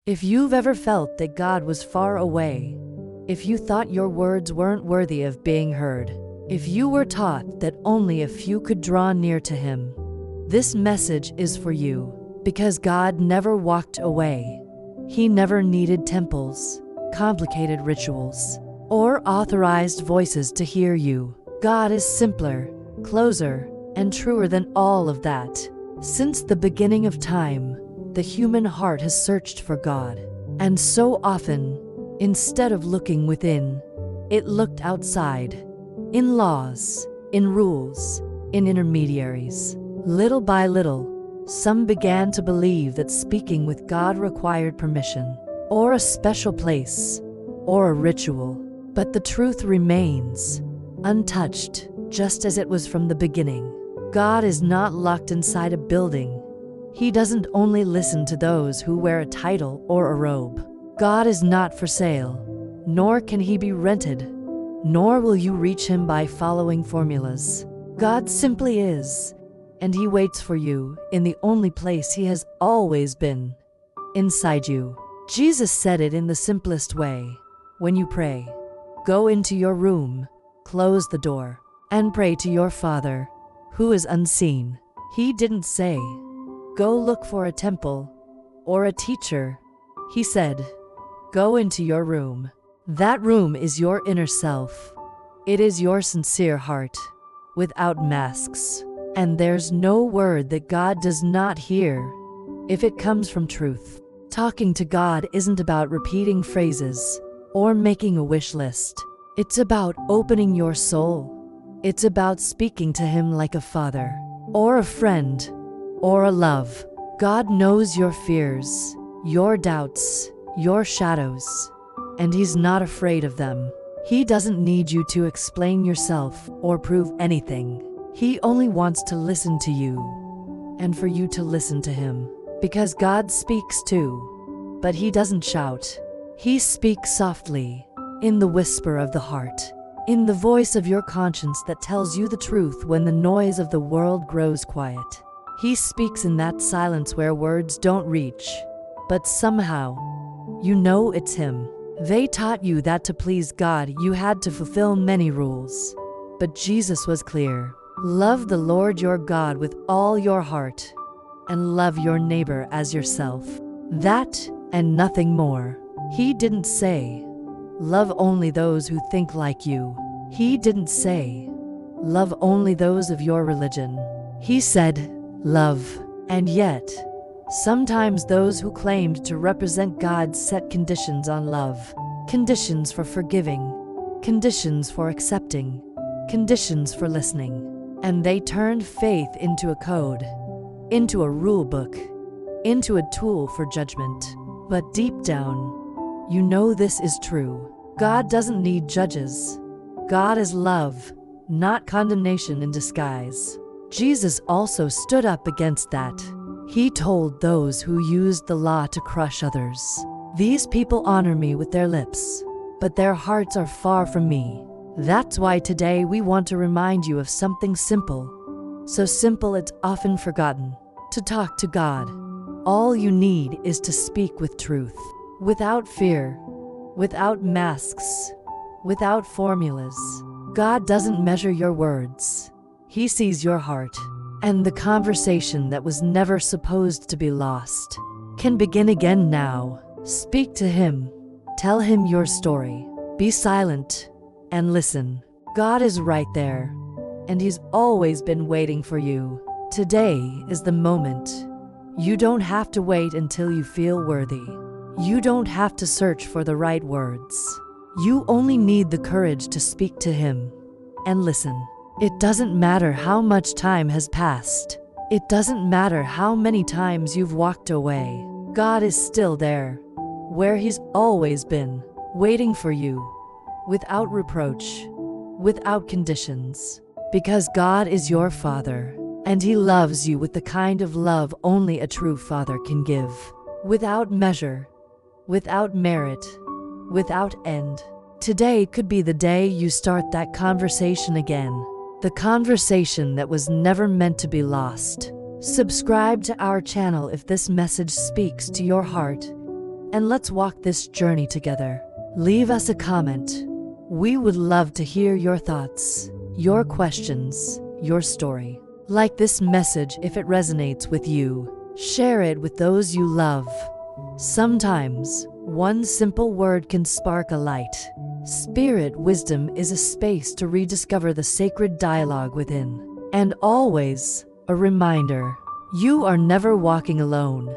If you've ever felt that God was far away, if you thought your words weren't worthy of being heard, if you were taught that only a few could draw near to Him, this message is for you, because God never walked away. He never needed temples, complicated rituals, or authorized voices to hear you. God is simpler, closer, and truer than all of that. Since the beginning of time, the human heart has searched for God, and so often, instead of looking within, it looked outside, in laws, in rules, in intermediaries. Little by little, some began to believe that speaking with God required permission, or a special place, or a ritual. But the truth remains, untouched, just as it was from the beginning. God is not locked inside a building. He doesn't only listen to those who wear a title or a robe. God is not for sale, nor can He be rented, nor will you reach Him by following formulas. God simply is, and He waits for you in the only place He has always been, inside you. Jesus said it in the simplest way. When you pray, go into your room, close the door, and pray to your Father, who is unseen. He didn't say, go look for a temple or a teacher. He said, go into your room. That room is your inner self. It is your sincere heart, without masks. And there's no word that God does not hear, if it comes from truth. Talking to God isn't about repeating phrases or making a wish list. It's about opening your soul. It's about speaking to Him like a father, or a friend, or a love. God knows your fears, your doubts, your shadows, and He's not afraid of them. He doesn't need you to explain yourself or prove anything. He only wants to listen to you, and for you to listen to Him. Because God speaks too, but He doesn't shout. He speaks softly, in the whisper of the heart, in the voice of your conscience that tells you the truth when the noise of the world grows quiet. He speaks in that silence where words don't reach, but somehow, you know it's Him. They taught you that to please God you had to fulfill many rules, but Jesus was clear. Love the Lord your God with all your heart, and love your neighbor as yourself. That, and nothing more. He didn't say, love only those who think like you. He didn't say, love only those of your religion. He said, love. And yet, sometimes those who claimed to represent God set conditions on love. Conditions for forgiving, conditions for accepting, conditions for listening. And they turned faith into a code, into a rule book, into a tool for judgment. But deep down, you know this is true. God doesn't need judges. God is love, not condemnation in disguise. Jesus also stood up against that. He told those who used the law to crush others, these people honor me with their lips, but their hearts are far from me. That's why today we want to remind you of something simple, so simple it's often forgotten. To talk to God, all you need is to speak with truth, without fear, without masks, without formulas. God doesn't measure your words. He sees your heart, and the conversation that was never supposed to be lost can begin again now. Speak to Him. Tell Him your story. Be silent and listen. God is right there, and He's always been waiting for you. Today is the moment. You don't have to wait until you feel worthy. You don't have to search for the right words. You only need the courage to speak to Him and listen. It doesn't matter how much time has passed. It doesn't matter how many times you've walked away. God is still there, where He's always been, waiting for you, without reproach, without conditions. Because God is your Father, and He loves you with the kind of love only a true father can give. Without measure, without merit, without end. Today could be the day you start that conversation again. The conversation that was never meant to be lost. Subscribe to our channel if this message speaks to your heart, and let's walk this journey together. Leave us a comment. We would love to hear your thoughts, your questions, your story. Like this message if it resonates with you. Share it with those you love. Sometimes, one simple word can spark a light. Spirit wisdom is a space to rediscover the sacred dialogue within. And always, a reminder, you are never walking alone.